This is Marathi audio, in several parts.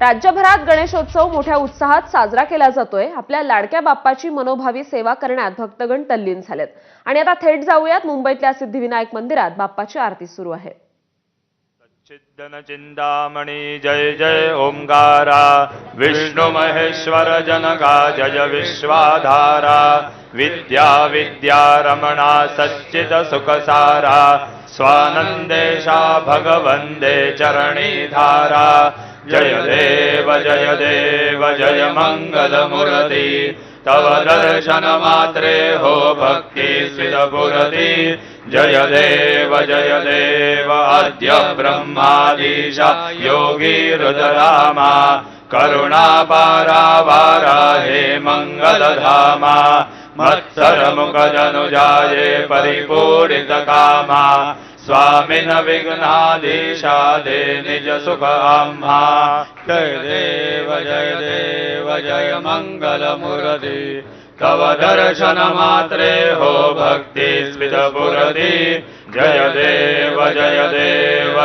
राज्यभरात गणेशोत्सव मोठ्या उत्साहात साजरा केला जातोय। आपल्या लाडक्या बाप्पाची मनोभावी सेवा करण्यात भक्तगण तल्लीन झालेत। आणि आता थेट जाऊयात मुंबईतल्या सिद्धिविनायक मंदिरात बाप्पाची आरती सुरू आहे। चिंतन चिंतामणी जय जय ओंकारा, विष्णु महेश्वर जनका जय विश्वाधारा, विद्या विद्या रमणा सच्चिद सुखसारा, स्वानंदेशा भगवंदे चरणी धारा। जय देव जय मंगल मूर्ति, तव दर्शन मात्रे हो भक्ति स्विदपुरति। जय देव आद्य ब्रह्मादीशा योगी रुद्रामा, करुणा पारावारा हे मंगल धामा। मत्सर मुख जनुजाये परिपूरित कामा, स्वामिन विघ्नाधीशा दे निज सुख आम्हा। जय देव जय मंगल मूर्ति, तव दर्शन मात्रे हो भक्ति स्विदपुरति। जय देव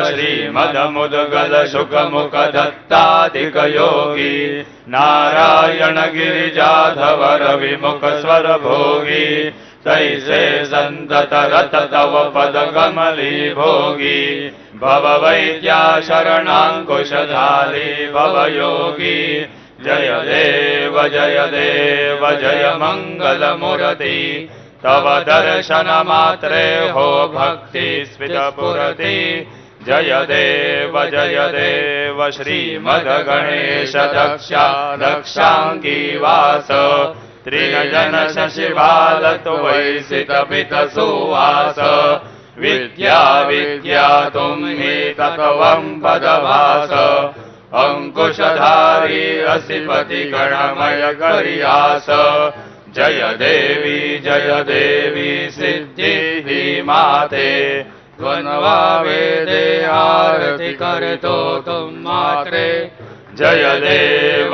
श्रीमद मुद्गल सुख मुख दत्तादिक योगी, नारायण गिरिजाधवर विमुख स्वर भोगी। तैसे संतत रत तव पद कमली भोगी, भव वैद्या शरणांकुशधारी भव योगी। जय देव जय मंगल मूर्ति, तव दर्शन मात्रे हो भक्ति स्विदपुरति। जय देव श्रीमद गणेश दक्षा दक्षांगी वास, त्रिनयन शशिबाल तुवैसित पित सुवास। विद्या तुम्हि तत्त्वं पदभास, अंकुशधारी असिपति गणमय करियास। जय देवी सिद्धि माते, त्वन्वा वेदे आरति करतो तुम मात्रे। जय देव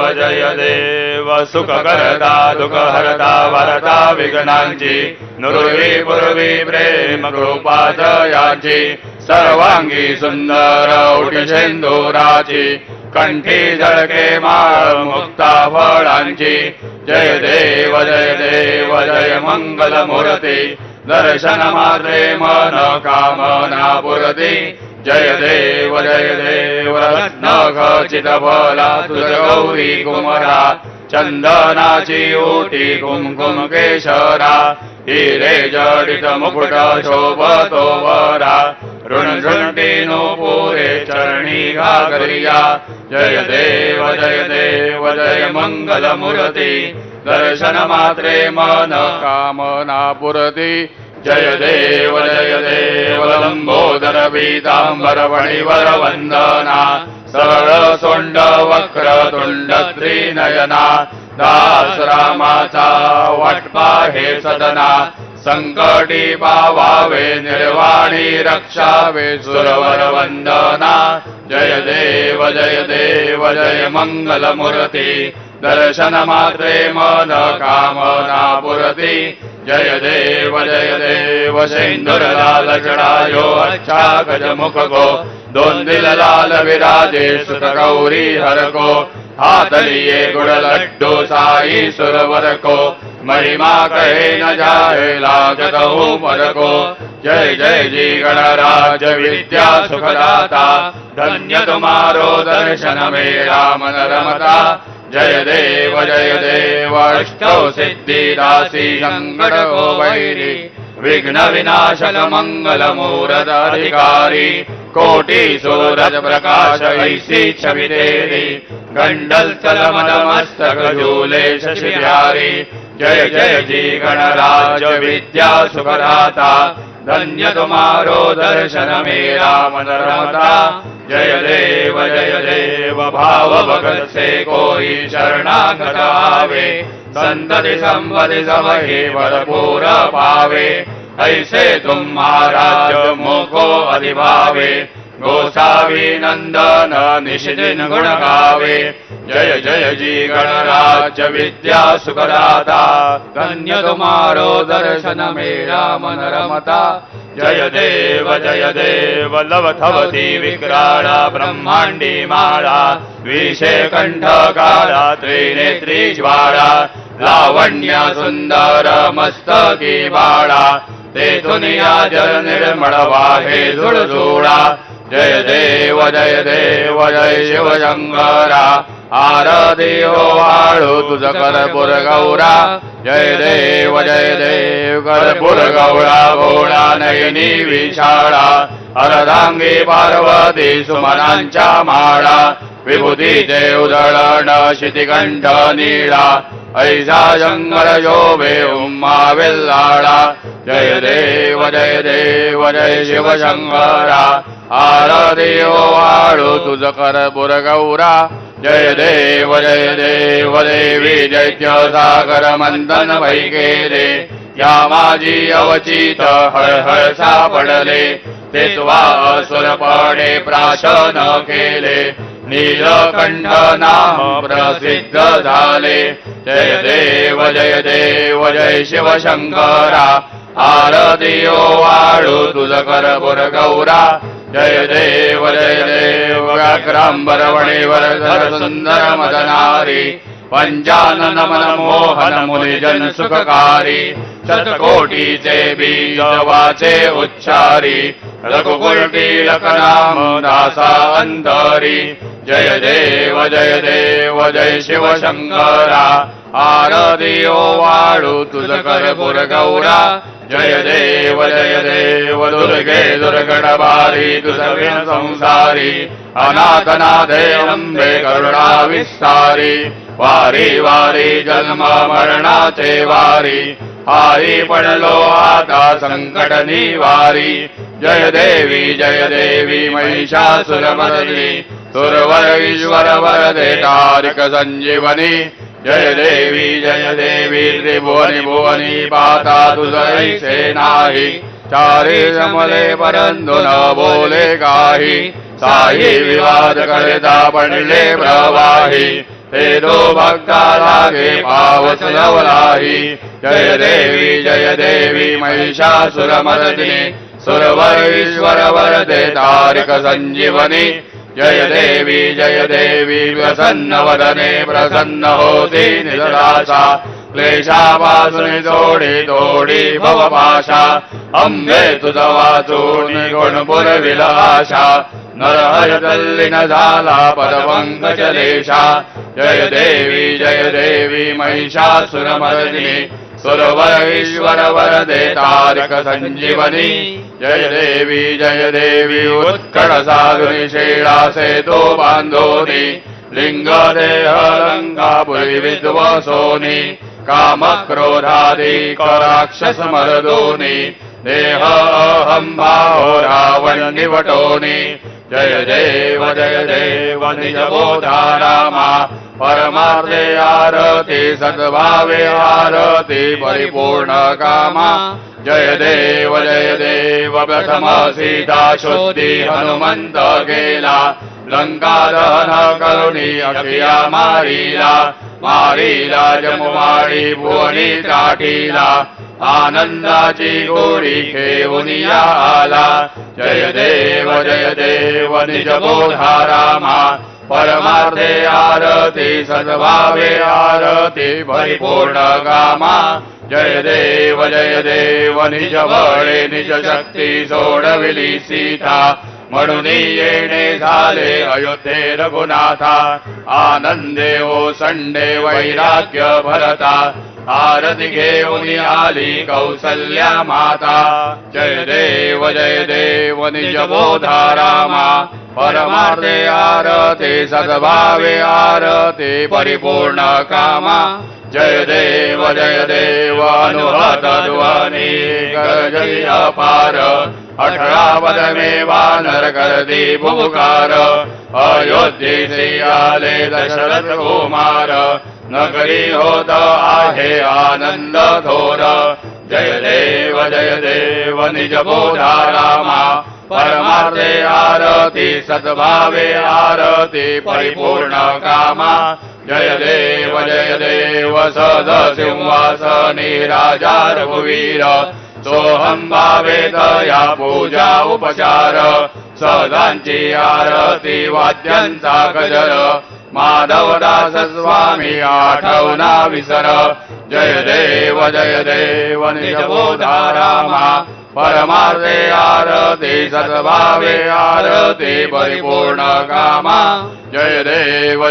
सुख करता दुख हरता वरता विघ्नांची, नुरवी पुरवी प्रेम कृपा जयाची। सर्वांगी सुंदर उठी सिंदुराची, कंठी झळके माळ मुक्ता फळांची। जय देव जय मंगल मूर्ति, दर्शन मात्रे मन कामना पुरती। जय देव रत्न खचित फला तुझ गौरी कुमरा, चंदनाची ओटी कुमकुम केशरा। हिरे जडित मुकुट शोभतो वरा, ऋणझुंटी नुपुरे चरणी घागरिया। जय देव जय मंगल मूर्ति, दर्शन मात्रे मन कामना पुरती। जय देव लंबोदर पीतांबर फणिवर वंदना, सरळ सोंड वक्र तुंड त्रिनयना। दास रामाचा वाटपा हे सदना, संकटी पावावे निर्वाणी रक्षावे सुरवर वंदना। जय देव जय मंगल मूर्ति, दर्शन मात्रे मन कामना पुरती। जय देव सिंदूर लाल चढ़ायो अच्छा गज मुख को, दोन दिल लाल विराजे सुत गौरी हर को। हाथ लिए गुड़ लड्डू साई सुरवर को, महिमा कहे न जाए लागत ऊपर को। जय जी गणराज विद्या सुखदाता, धन्य तुम्हारो दर्शन मेरा मन रमता। जय देव अष्टौ सिद्धि दासी संकट को वैरी, विघ्न विनाशक मंगल मूरत अधिकारी। कोटि सूरज प्रकाश ऐसी छवि तेरी, गंडल चल मद मस्तक झूले शशि प्यारी। जय जी गणराज विद्या सुखदाता, धन्य तुम्हारो दर्शन मेरा मन रमता। जय देव भाव भगत से कोई शरणागत आवे, संतति संपत्ति सब ही भरपूर पावे। ऐसे तुम्हारा मुको अधिभावे, गोसावी नंदन निशिदिन गुण गावे। जय जी गणराज विद्या सुखदाता, धन्य तुम्हारो दर्शन मेरा मन रमता। जय देव लवथवती विक्राळ ब्रह्मांडी माळा विषे कंठकाळा त्रिनेत्री ज्वाळा लावण्य सुंदर मस्तकी बाळा तेथून या जल निर्मळ वाहे झुळझुळा जय देव जय शिवशंकरा आरती ओवाळू तुझ कर्पूर गौरा जय देव कर्पूर गौरा भोळा नयनी विशाळा अर्धांगी पार्वती सुमनांच्या माळा विभूतीचे उधळण शितिकंठ नीळा ऐसा शंकर शोभे उम्मा वेल्लाळा जय देव जय शिवशंकरा आरती ओवाळू तुझ कर्पूर गौरा जय देव देवी दैत्य सागर मंथन वैकेले या माझी अवचित हळहळ सापडले ते तुवा असुर पडे प्राशन केले नीलकंठ नाम प्रसिद्ध झाले जय देव जय शिवशंकरा आरती ओवाळू तुझ कर्पूर गौरा जय देव व्याघ्रांबर वणेवर धर सुंदर मदनारी पंचानन मन मोहन मुनिजन सुखकारी शतकोटीचे बीज वाचे उच्चारी रघुकुल नाम दासा अंतरी जय देव जय शिवशंकरा आरती ओवाळू तुझ कर्पूर गौरा जय देव दुर्गे दुर्गणबारी तुझविन संसारी अनाथनाथे अंबे करुणा विस्तारी वारी जन्म मरणाचे वारी हारी पडलो आता संकट निवारी जय देवी महिषासुरमर्दिनी सुरवर ईश्वर वरदे तारिक संजीवनी जय देवी त्रिभुवनी भुवनी पाता तुझैसे नाही चारी जमले परंतु न बोले काही साई विवाद करता पडले प्रवाही ते दो भक्ता लागे पावस लवलाही जय देवी महिषासुरमर्दिनी सुरवर ईश्वर वरदे तारिक संजीवनी जय देवी प्रसन्न वदने प्रसन्न होती निराशा क्लेशापासून तोडी भवपाशा अंबे तुझ वाचून गुण पुरविलाशा नरहर तल्लीन झाला पदपंकज देशा जय देवी महिषासुरमर्दिनी सुरवर ईश्वर वरदे तारक संजीवनी जय देवी उत्कट साधुनी शेळा सेतो बांधोनी लिंग देह लंकापुरी विद्वसोनी काम क्रोधादी राक्षस मर्दोनी देह अहं भाव रावण निवटोनी जय देव निज बोधा रामा परमार्थे आरती सद्भावे आरती परिपूर्ण कामा जय देव प्रथम सीता शुद्धी हनुमंत गेला लंका दहन करुणी अखिया मारीला जमुमाळी भुवनी ताटीला आनंदाची गोडी घेऊन आला जय देव निज बोधा रामा परमार्थे आरती सद्भावे आरती परिपूर्ण कामा जय देव निज बळे निज शक्ती सोडविली सीता म्हणून येणे झाले अयोध्ये रघुनाथा आनंदे ओसंडे वैराग्य भरता आरती घेऊन आली कौसल्या माता जय देव निज बोधा रामा परमार्थे आरती सद्भावे आरती परिपूर्ण कामा जय देव अनुहत ध्वनी गजय अपार 18 पदमे वानर करती पुकार अयोध्येचे आले दशरथ कुमार नगरी होत आहे आनंद थोर जय देव निज बोधा रामा परमार्थे आरती सद्भावे आरती परिपूर्ण कामा जय देव सद सिंहासनी राजा रघुवीर सोहम भावेत या पूजा उपचार सदांची आरती वाद्यांचा गजर माधवदास स्वामी आठवना विसर जय देव निजबोधा रामा परमार्थे आरती सद्भावे आरती परिपूर्ण कामा जय देव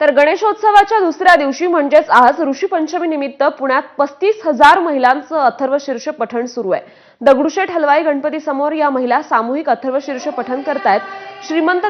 तर गणेशोत्सवाच्या दुसऱ्या दिवशी म्हणजेच आज ऋषीपंचमी निमित्त पुण्यात 35,000 महिलांचं अथर्वशीर्ष पठण सुरू आहे. दगडूशेठ हलवाई गणपती समोर या महिला सामूहिक अथर्वशीर्ष पठण करतायत. श्रीमंत